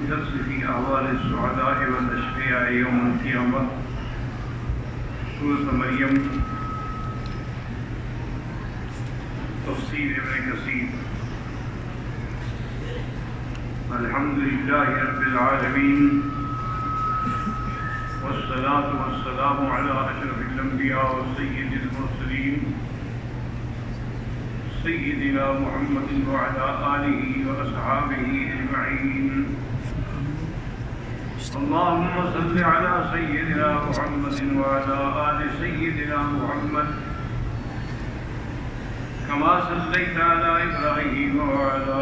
الدرس في أحوال السعداء والأشقياء يوم القيامة سورة مريم تفسير ابن كثير. الحمد لله رب العالمين والصلاة والسلام على أشرف الأنبياء وسيد المرسلين سيدنا محمد وعلى آله وأصحابه أجمعين. اللهم صل على سيدنا محمد وعلى آل سيدنا محمد كما صليت على إبراهيم وعلى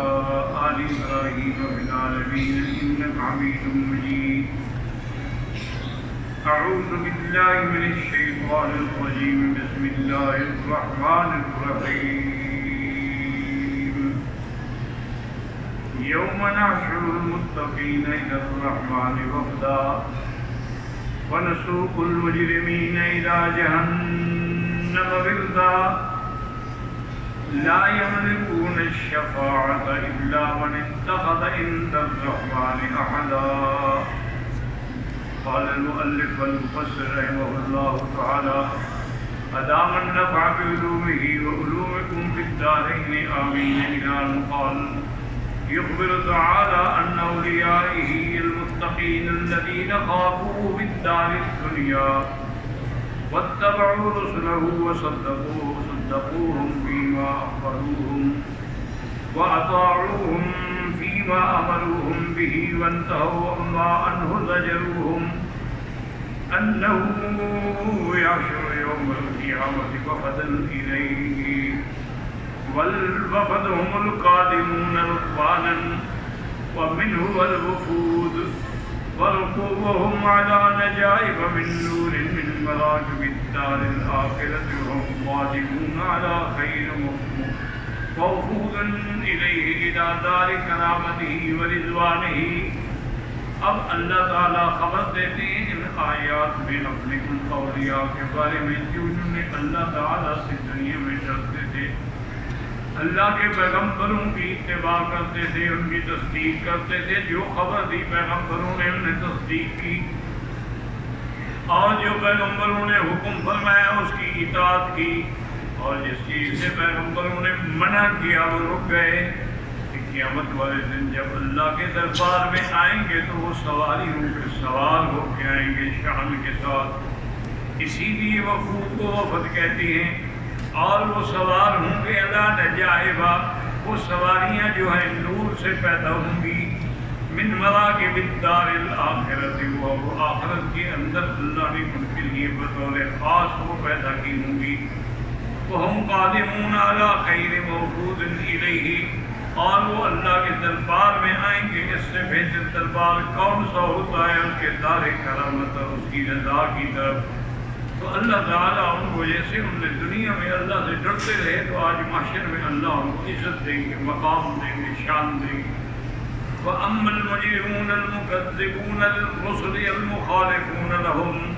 آل إبراهيم في العالمين إنك حميد مجيد. أعوذ بالله من الشيطان الرجيم. بسم الله الرحمن الرحيم. يوم نحشر المتقين إلى الرحمن وفدا ونسوق المجرمين إلى جهنم وردا لا يملكون الشفاعة إلا من اتخذ عند الرحمن أحدا. قال المؤلف المفسر رحمه الله تعالى أدام النفع بعلومه وعلومكم في الدارين آمين. إلى أن قال يخبر تعالى عن أوليائه المتقين الذين خافوه بالدار الدنيا واتبعوا رسله وصدقوهم فيما أخبروهم وأطاعوهم فيما أمروهم به وانتهوا عما عنه زجروهم أنه يحشر يوم القيامة وفدا إليه والوفد هم القادمون ركبانا ومنه الوفود وركوبهم على نجائب من نور من مراكب الدار الآخرة وهم قادمون على خير موفود إليه إلى دار کرامته ورضوانه. اب اللہ تعالیٰ خبر دیتے ہیں ان آیات میں اپنے ان اولیاء کے بارے میں جنہوں نے اللہ تعالیٰ سے دنیا میں ڈرتے تھے، اللہ کے پیغمبروں کی اتباع کرتے تھے، ان کی تصدیق کرتے تھے. جو خبر دی پیغمبروں نے انہیں تصدیق کی اور جو پیغمبروں نے حکم فرمایا اس کی اطاعت کی اور جس چیز سے پیغمبروں نے منع کیا وہ رک گئے. قیامت والے دن جب اللہ کے دربار میں آئیں گے تو وہ سواریوں کے سوار ہو کے آئیں گے شان کے ساتھ. اسی لیے وفود کو وفد کہتی ہیں. اور وہ سوار ہوں گے اللہ نجائبہ، وہ سواریاں جو ہیں نور سے پیدا ہوں گی. من مراکب الدار الآخرۃ، وہ آخرت کے اندر اللہ نے ان کے لیے بطور خاص وہ پیدا کی ہوں گی. وہم قادمون علی خیر موفود الیہ، اور وہ اللہ کے دربار میں آئیں گے. اس سے بہتر دربار کون سا ہوتا ہے؟ اس کے دار کرامت اور اس کی رضا کی طرف. تو اللہ تعالیٰ ان کو جیسے ان نے دنیا میں اللہ سے ڈرتے رہے تو آج معاشر میں اللہ ان کو عزت دیں گے، مقام دیں گے، شان دیں گے. وأما المجرمون المكذبون للرسل المخالفون لهم،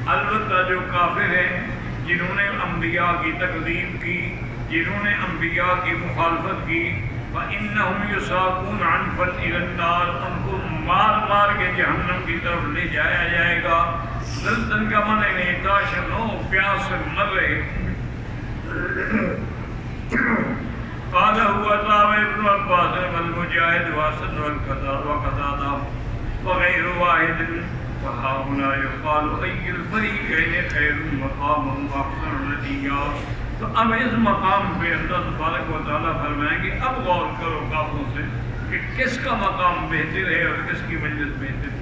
البتہ جو کافر ہیں جنہوں نے انبیاء کی تکذیب کی، جنہوں نے انبیاء کی مخالفت کی، فإنهم يساقون عنفا إلى النار، ان کو مار مار کے جہنم کی طرف لے جایا جائے گا۔ زلزل کا معنی نہیں تاشنو، پیاس سے مر رہے۔ قال هو طاوع ابن عباس والمجاهد وحسن وقتادة وغير واحد، وهاهنا يقال أي الفريقين خير مقاما وأحسن نديا۔ تو اب اس مقام پہ اللہ تبارک و تعالیٰ فرمائیں گے اب غور کرو کافروں سے کہ کس کا مقام بہتر ہے اور کس کی مجلس بہتر ہے۔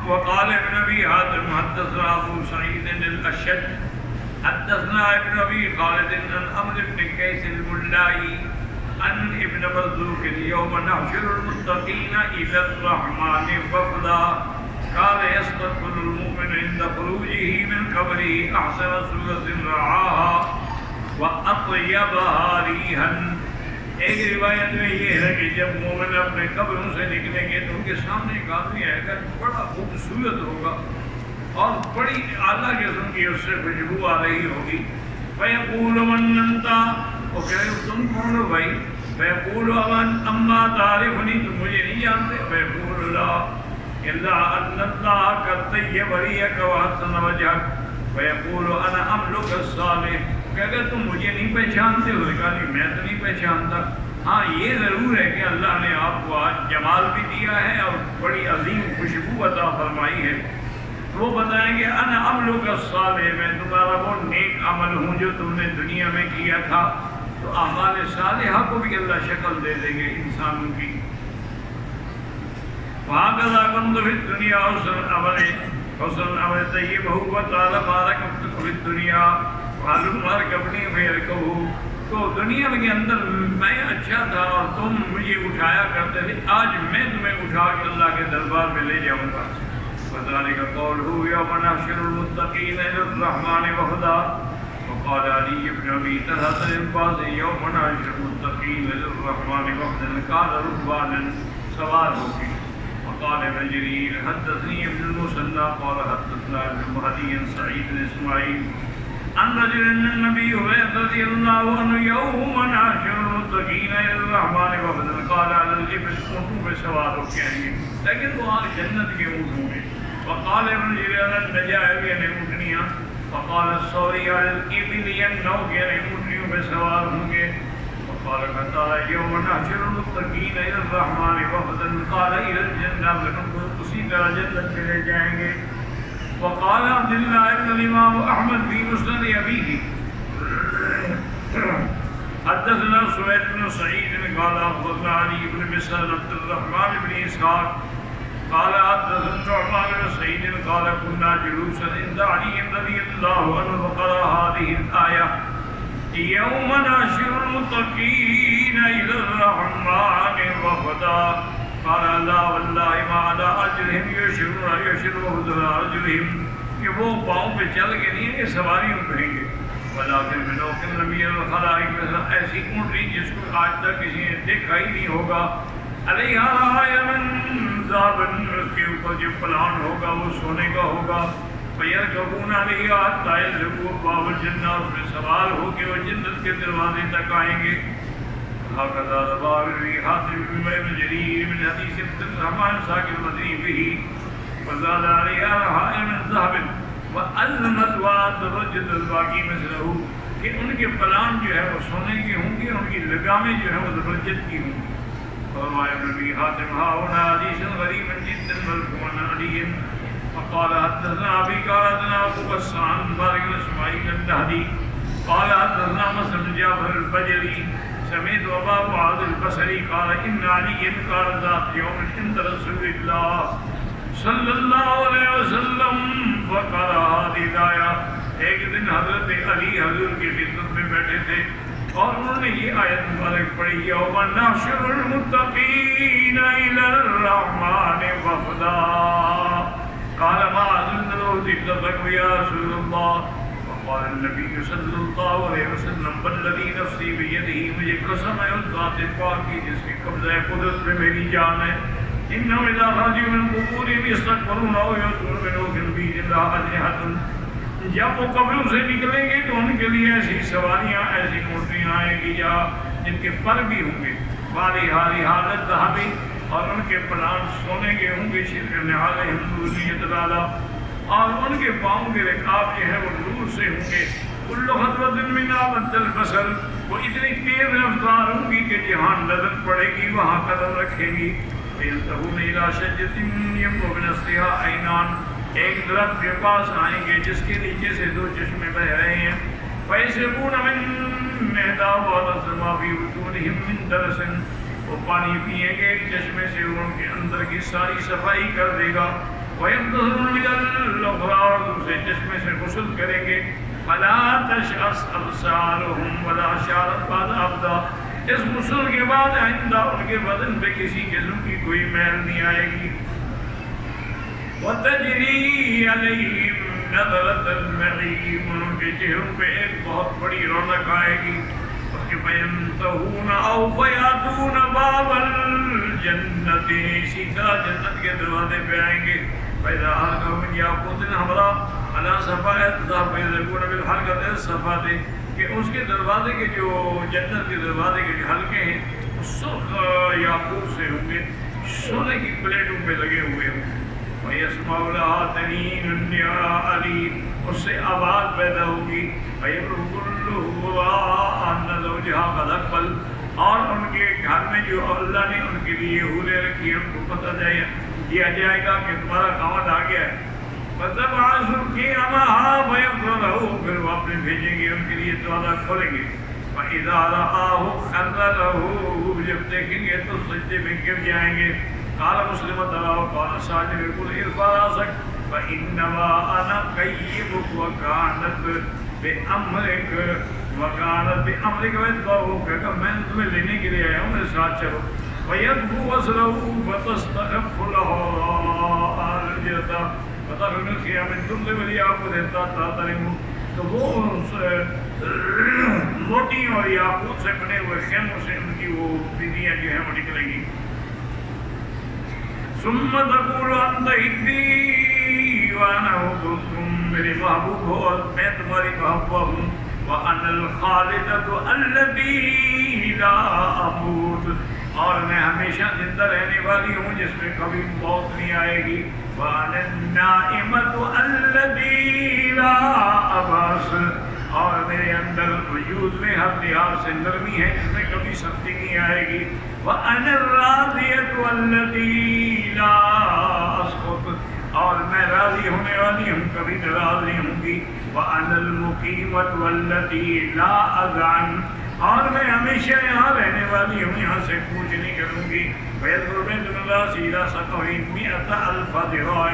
وقال ابن ابی حاتم حدثنا ابو سعید الاشج حدثنا ابن ابی خالد عن عمرو بن قیس الملائی عن ابن مرزوق یوم نحشر المتقین الی الرحمن وفدا قال يستقبل المؤمن عند خروجه من قبره احسن صورة رعاها واطيبها ريحا۔ ایک روایت میں یہ ہے کہ جب مومن اپنے قبروں سے نکلیں گے تو ان کے سامنے ایک آدمی آئے گا بڑا خوبصورت ہوگا اور بڑی اعلیٰ قسم کی اس سے خوشبو آ رہی ہوگی۔ فَيَقُولُ مَنْ أَنْتَ، وہ کہے تم کون ہو بھائی؟ فَيَقُولُ أَمَّا تَعْرِفُنِي، تم مجھے نہیں جانتے؟ فَيَقُولُ لَا إِلَّا أَنَّ اللَّهَ قَدْ طَيَّبَ رِيحَكَ وَحَسَّنَ وَجْهَكَ فَيَقُولُ أَنَا عَمْلُكَ الصَّالِحُ، کہ اگر تم مجھے نہیں پہچانتے ہو، کہا نہیں میں تو نہیں پہچانتا، ہاں یہ ضرور ہے کہ اللہ نے آپ کو آج جمال بھی دیا ہے اور بڑی عظیم خوشبو عطا فرمائی ہے۔ وہ بتائیں گے انا عملک الصالح، میں تمہارا وہ نیک عمل ہوں جو تم نے دنیا میں کیا تھا۔ تو اعمال صالحہ کو بھی اللہ شکل دے دیں گے انسانوں کی۔ وَهَكَذَا كُنْتُ فِي الدُّنْيَا حُسْنَ الْعَمَلِ طَيِّبَهُ وَتَعَالَى مَا رَكَبْتُ فِي الدُّنْيَا وَهَلُمَّ ارْكَبْنِي فَيَرْكَبُهُ۔ تو دنیا کے اندر میں اچھا تھا اور تم مجھے اٹھایا کرتے تھے، آج میں تمہیں اٹھا کے اللہ کے دربار میں لے جاؤں گا۔ وَذَلِكَ قَوْلُهُ يَوْمَ نَحْشُرُ الْمُتَّقِينَ إِلَى الرَّحْمَنِ وَفْدًا۔ وقال علي بن أبي طلحة للعباس يوم نحشر المتقين إلى الرحمن وفدا قال ركبانا سوار ہوگی۔ وقال ابن جرير حدثني ابن المثنى قال حدثنا ابن مهدي سعيد بن اسماعيل عن رجل من النبي رضي الله عنه يوم نحشر المتقين إلى الرحمن وفدا قال على الإبل اونٹوں پہ سوار ہو کے آئیں گے، لیکن وہ آج جنت کے اونٹوں میں۔ وقال ابن جرير النجائب یعنی اونٹنیاں، وقال الثوري على الإبل ينو یعنی اونٹنیوں پہ سوار ہوں گے۔ وقال تعالى يوم نحشر المتقين إلى الرحمن وفدا قال إلى الجنة، لكن اسی طرح جنت چلے جائیں گے۔ وقال عبد الله بن الإمام أحمد في مسند أبيه حدثنا سويد بن سعيد قال أخبرنا علي بن مسعود عبد الرحمن بن إسحاق قال حدثنا النعمان بن سعيد قال كنا جلوسا عند علي رضي الله عنه فقرأ هذه الآية يوم نحشر المتقين إلى الرحمن وفدا قال لا والله ما على أجرهم يشرون على أجرهم، کہ وہ پاؤں پہ چل کے نہیں ہے، سواریوں پہ ہیں گے۔ ولكن بنوكل نبی الخلائق، ایسی اونٹنی جس کو آج تک کسی نے دیکھا ہی نہیں ہوگا، علیہ رعایا من ذهب، اس کے اوپر جو پلان ہوگا وہ سونے کا ہوگا۔ فَيَرْكَبُونَ عَلَيْهَا حَتَّى يَبْلُغُوا بَابَ الْجَنَّةِ، اس میں سوار ہو کے وہ جنت کے دروازے تک آئیں گے۔ هكذا رواه ابن حاتم بن جرير من حديث عبد الرحمن ساق المدني به وزاد عليها رعايا من ذهب وألمت وأدرجت الباقي مثله، کہ ان کے پلان جو ہے وہ سونے کے ہوں گے، ان کی لگامیں جو ہے وہ زبرجد کی ہوں گی۔ فرمایا ابن ابی حاتم هاهنا حديث غريب جدا مرفوعا عن علي فقال حدثنا ابي قال حدثنا ابو غسان بارك بن اسماعيل النهدي قال حدثنا مسلم بن جعفر البجلي سمعت ابا معاذ البصري قال ان علي قال ذات يوم عند رسول الله صلی اللہ علیہ وسلم فقرأ هذه الآية، ایک دن حضرت علی حضور کی خدمت میں بیٹھے تھے اور انہوں نے یہ آیت مبارک پڑھی یوم نحشر المتقین إلی الرحمن وفدا قال ما أظن له ذكرك يا رسول الله قال النبی صلی اللہ علیہ وسلم والذی نفسی بیدہ، مجھے قسم ہے اس ذات پاک کی جس کے قبضہ قدرت میں میری جان ہے، انہم اذا خرجوا من قبورہم یستکبرون او یأتون بروح بیض لہا اجنحۃ، جب وہ قبروں سے نکلیں گے تو ان کے لیے ایسی سواریاں، ایسی اونٹیاں آئیں گی جن کے پر بھی ہوں گے، والی حالت ذہبی، اور ان کے پلان سونے کے ہوں گے، شرک نعالہم ذریۃ لالا، اور ان کے پاؤں کے رکاب جو ہے وہ نور سے ہوں گے، کل خطوۃ منھا مد البصر، وہ اتنی تیز رفتار ہوں گی کہ جہاں نظر پڑے گی وہاں قدم رکھے گی، فینتہون الی شجرۃ ینبع من اصلها عینان، ایک درخت کے پاس آئیں گے جس کے نیچے سے دو چشمے بہ رہے ہیں، فیشربون من احداها ما فی بطونہم من درس، وہ پانی پیئیں گے ایک چشمے سے، ان کے اندر کی ساری صفائی کر دے گا، وَيَنْتَظِرُونَ مِنَ الْأُخْرَىٰ، اور دوسرے چشمے سے غسل کریں گے، فَلَا تَشْعَثْ أَبْصَارُهُمْ وَلَا شَعْرَتْ بَعْدَ أَبْدَىٰ، اس غسل کے بعد آئندہ ان کے بدن پہ کسی قسم کی کوئی میل نہیں آئے گی، وَتَجْرِي عَلَيْهِمْ نَظْرَةَ النَّعِيمِ، ان کے چہروں پہ ایک بہت بڑی رونق آئے گی، فَيَنْتَهُونَ أَوْ فَيَأْتُونَ بَابَ الْجَنَّةِ، اسی طرح جنت کے دروازے پہ آئیں گے، فَإِذَا أَلْقَوْا مِنْ يَاقُوتٍ حَمْرَىٰ عَلَىٰ صَفَائِهَا فَيَذْهَبُونَ بِالْحَلْقَةِ الصَّفَّاةِ، کہ اس کے دروازے کے جو جنت کے دروازے کے جو حلقے ہیں وہ سرخ یاقوت سے ہوں گے، سونے کی پلیٹوں پہ لگے ہوئے ہوں گے، وَيَسْمَعُ لَهَا تَنِينٌ يَا عَلِيٌّ، اس سے آواز پیدا ہوگی، فَيَبْرُ كُلُّهُ أَنَّ زَوْجَهَا قَدْ أَقْبَلَ، اور ان کے گھر میں جو اللہ نے ان کے لیے حوریں رکھی ہیں ان کو پتہ دیا جائے گا کہ تمہارا خاوند آ گیا ہے، فَتَبْعَثُ قِيَامَهَا فَيَبْرُ لَهُ، پھر وہ اپنے بھیجیں گے ان کے لیے دروازہ کھولیں گے، فَإِذَا رَآهُ خَرَّ لَهُ، جب دیکھیں گے تو سجدے میں گر جائیں گے، قال مسلم قال ساجد يقول ارفع راسك فانما انا قيمك وكانت بامرك واتبعوك، کہ میں تمہیں لینے کے لیے آیا ہوں، میرے ساتھ چلو، ويدفو وزره فتستخف لها الجتا فتخرج من خيام الدر والياقوت تضطرم، تو وہ موٹی اور یاقوت سے بنے ہوئے خیموں سے ان کی وہ بندیاں جو ہیں وہ نکلیں گی، ثم تقول انت حبی وانا حبکم، میرے محبوب ہو اور میں تمہاری محبوبہ ہوں، وانا الخالدۃ التي لا اموت، اور میں ہمیشہ زندہ رہنے والی ہوں جس میں کبھی موت نہیں آئے گی، وانا النائمۃ التي لا ابعث، اور میرے اندر وجود میں ہر لحاظ سے نرمی ہے جس میں کبھی سختی نہیں آئے گی، وَأَنَا الرَّاضِيَةُ الَّتِي لَا أَسْخَطُ، اور میں راضی ہونے والی ہوں کبھی ناراض نہیں ہوں گی، وَأَنَا الْمُقِيمَةُ الَّتِي لَا أَذْعَنُ، اور میں ہمیشہ یہاں رہنے والی ہوں، یہاں سے کوچ نہیں کروں گی، وَيَدْخُلُ بَيْتُ النَّاسِ إِلَىٰ سَقَفٍ مِائَةَ أَلْفَ ذِرَاعٍ،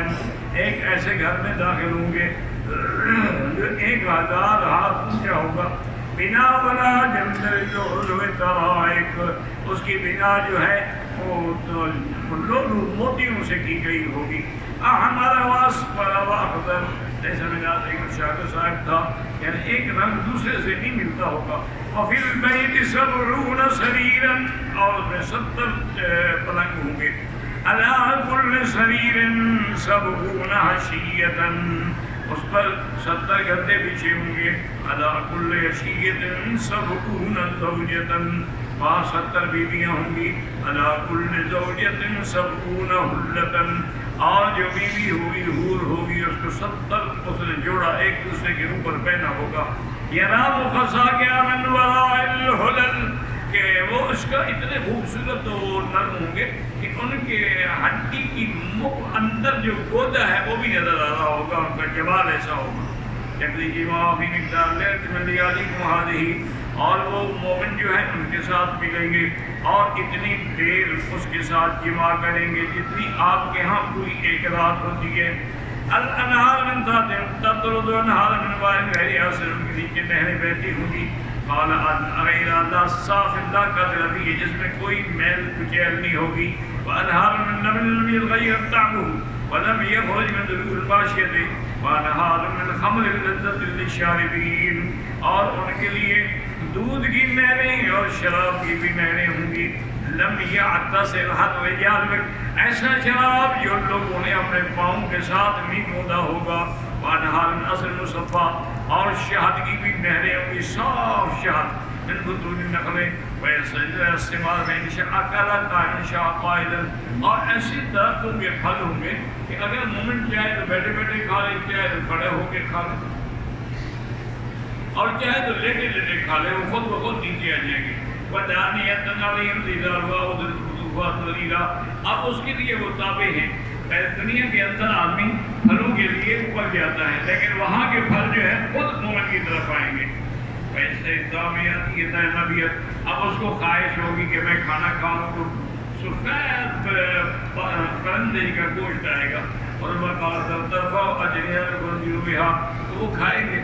ایک ایسے گھر میں داخل ہوں گے جو 1000 ہاتھ اونچا ہوگا، بنا والا جندر جو ترائق، اس کی بنا جو ہے وہ موتیوں سے کی گئی ہوگی، احمر واسفر واخضر، جیسا میں نے ایک شاعر صاحب تھا، یعنی ایک رنگ دوسرے سے نہیں ملتا ہوگا، وفی البیت 70 سریرا، اور اس میں 70 پلنگ ہوں گے، علی کل سریر 70 حشیۃ، اس پر 70 گدے بچھے ہوں گے، علی کل حشیۃ 70 زوجۃ، وہاں 70 بیویاں ہوں گی، علی کل زوجۃ 70 حلۃ، اور جو بیوی ہوگی حور ہوگی اس کو 70 اس نے جوڑا ایک دوسرے کے اوپر پہنا ہوگا، ینام خصاکیا من وراء الحلل، کہ وہ اس کا اتنے خوبصورت اور نرم ہوں گے کہ ان کے ہڈی کی اندر جو گودا ہے وہ بھی نظر آ رہا ہوگا، ان کا جمال ایسا ہوگا، جبلی کی معافی مقدار لیت من لیالکم ہذہ، اور وہ مومن جو ہیں ان کے ساتھ ملیں گے اور اتنی دیر اس کے ساتھ جماع کریں گے جتنی آپ کے ہاں پوری ایک رات ہوتی ہے، الانہار من تحتہم تفجر انہار من ماء غیر آسن، ان کے نیچے نہریں بہتی ہوں گی، قال غیر اللہ صاف اللہ کا دل ہے جس میں کوئی میل کچیل نہیں ہوگی، وانہار من لبن لم یتغیر طعمہ، ولم يخرج من ظهور الباشية وانہار من خمر لذت للشاربین، اور ان کے لیے دودھ کی نہریں اور شراب کی بھی نہریں ہوں گی. لم یعتصر الرجال، ایسا شراب جو لوگوں نے اپنے پاؤں کے ساتھ نہیں موندا ہوگا. وانہار من عسل مصفا، اور شہد کی بھی نہریں ہوں گی، صاف شہد. من بطون النخل ویسجد الثمار ان شاء اکلا ان شاء قائلا، اور ایسی درختوں کے پھل ہوں گے کہ اگر مومن چاہے تو بیٹھے بیٹھے کھا لے، چاہے تو کھڑے ہو کے کھا لے، اور چاہے تو لیٹے لیٹے کھا لے، وہ خود بخود نیچے آ جائیں گے. ودانیۃ علیہم ظلالها وذللها ظلیلا، اب اس کے لیے وہ تابع ہیں. دنیا کے اندر آدمی پھلوں کے لیے اوپر جاتا ہے، لیکن وہاں کے پھل جو ہے خود مومن کی طرف آئیں گے. ویسے طابعیت، اب اس کو خواہش ہوگی کہ میں کھانا کھاؤں تو سفید پرندے کا گوشت آئے گا، اور تو وہ کھائیں گے.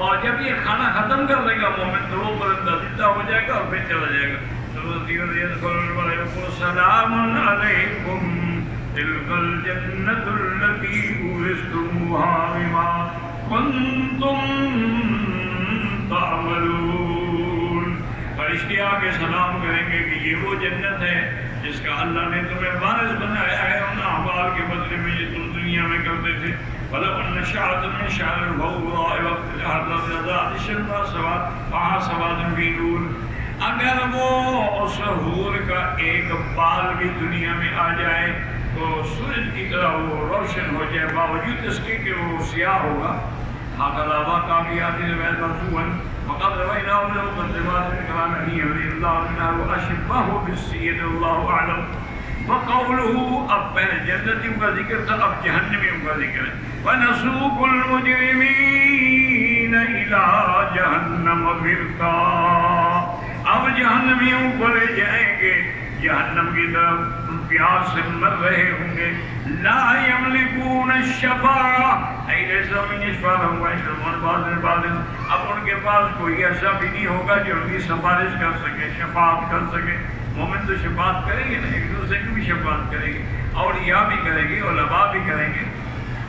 اور جب یہ کھانا ختم کر لے گا مومن تو وہ پرندہ زندہ ہو جائے گا اور پھر چلا جائے گا. سلام علیکم تلک الجنۃ التی اورثتموها بما کنتم تعملون. فرشتے آ کے سلام کریں گے کہ یہ وہ جنت ہے جس کا اللہ نے تمہیں وارث بنایا ہے ان اعمال کے بدلے میں جو تم دنیا میں کرتے تھے. وَلَوْ أَنَّ شَعْرَةً مِنْ شَعْرِ الْغَوْرَاءِ وَقْتِلَهَا سَوَادٌ فِي نُورٍ، اگر وہ اس حور کا ایک بال بھی دنیا میں آ جائے تو سورج کی طرح وہ روشن ہو جائے، باوجود اس کے کہ وہ سیاہ ہوگا. هكذا واقع في هذه الرواية مرفوعا، وقد رويناه من مقدمات من كلام علي رضي الله عنه وأشبه بالسيد الله أعلم. وقوله اب پہلے جنتیوں کا ذکر تھا، اب جہنمیوں کا ذکر ہے. وَنَسُوقُ الْمُجْرِمِينَ إِلَىٰ جَهَنَّمَ وِرْدًا، اب جہنمیوں کو لے جائیں گے جہنم کی طرف، پیاس سے مر رہے ہوں گے. لا يملكون الشفاعة أي ليس من يشفع لهم ويشفعون بعض، اب ان کے پاس کوئی ایسا بھی نہیں ہوگا جو ان کی سفارش کر سکے، شفاعت کر سکے. مومن تو شفاعت کریں گے نا، ایک دوسرے کی بھی شفاعت کریں گے، اولیاء بھی کریں گے، علماء بھی کریں گے.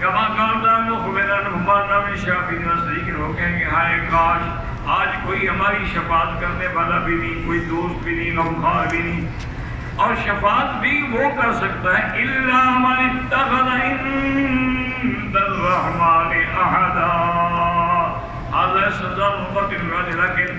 کما قالنا مخبرا ہمارا من شافعین وصدیق، وہ کہیں گے ہائے کاش آج کوئی ہماری شفاعت کرنے والا بھی نہیں، کوئی دوست بھی نہیں، غمخوار بھی نہیں. اور شفاعت بھی وہ کر سکتا ہے الا من اتخذ عند الرحمن احدا، هذا سزا مقتل، لیکن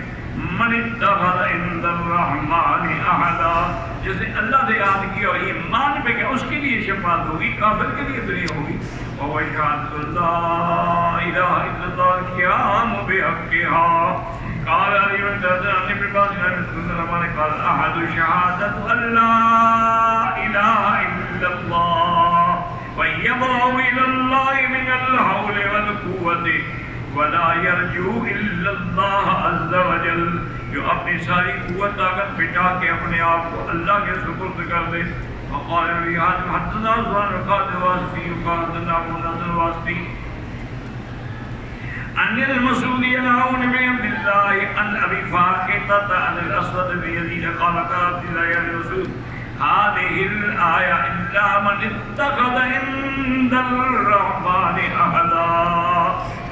من اتخذ عند الرحمن احدا، جسے اللہ سے یاد کیا اور ایمان پہ کہ اس کے لیے شفاعت ہوگی، کافر کے لیے تو نہیں ہوگی. وهو شهادة لا إله إلا الله القيام بحقها. قال علي بن عن ابن عباس قال أحد شهادة أن لا إله إلا الله ويبرأ إلى الله من الحول والقوة ولا يرجو إلا الله عز وجل، جو اپنی ساری قوت طاقت بٹا کے اپنے آپ کو اللہ کے سپرد کر دے. وقال نبی حاتم حدثنا عثمان القاضي الواسطي وقال حدثنا ابو نصر الواسطي عن المسعود عن ابن عبد الله عن ابي فاخته عن الاسود بن يزيد قال قالت لي يا رسول هذه الآية إلا من اتخذ عند الرحمن أحدا.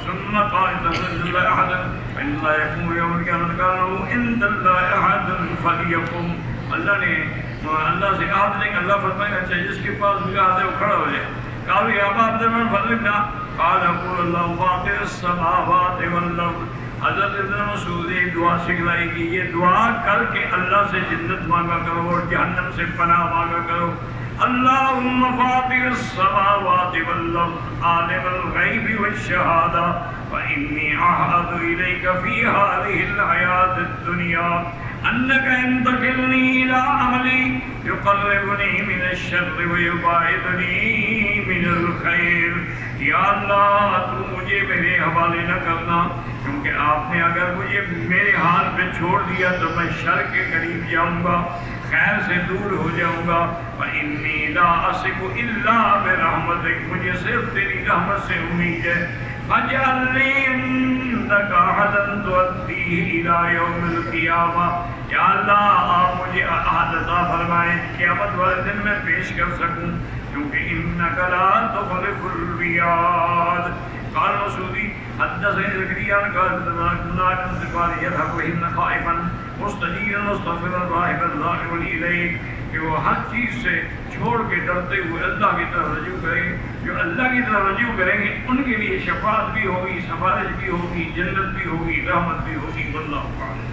ثم قال اتخذ الله أحدا فإن الله يقوم يوم القيامة قالوا عند الله أحد فليقم. اللہ سے عہد لیں گے، اللہ فرمائے گا اچھا جس کے پاس بھی عہد ہے وہ کھڑا ہو جائے. قالوا يا أبا عبد الرحمن فضلنا قال يقول الله فاطر السماوات والأرض. حضرت ابن مسعود نے دعا سکھلائی کہ یہ دعا کر کے اللہ سے جنت مانگا کرو اور جہنم سے پناہ مانگا کرو. اللهم فاطر السماوات والأرض عالم الغيب والشهادة وإني أعهد إليك في هذه الحياة الدنيا أنك إن تكلني إلى عملي يقربني من الشر ويبعدني من الخير. یا اللہ تو مجھے میرے حوالے نہ کرنا، کیونکہ آپ نے اگر مجھے میرے حال پہ چھوڑ دیا تو میں شر کے قریب جاؤں گا، خیر سے دور ہو جاؤں گا. فإني لا أثق إلا برحمتك، مجھے صرف تیری رحمت سے امید ہے. فاجعل لي عندك عهدا تؤديه إلى يوم القيامة. یا اللہ آپ مجھے عہد عطا فرمائیں قیامت والے دن میں پیش کر سکوں، کیونکہ انك لا تخلف الميعاد. قال مسعودی حدثني زكريا قال كنا نذكر يذهب بهن خائفا مستجيرا مستغفرا راهبا ذاهبا اليه، کہ وہ ہر چیز سے چھوڑ کے ڈرتے ہوئے اللہ کی طرف رجوع کریں گے. جو اللہ کی طرف رجوع کریں گے ان کے لیے شفاعت بھی ہوگی، سفارش بھی ہوگی، جنت بھی ہوگی، رحمت بھی ہوگی. واللہ اعلم.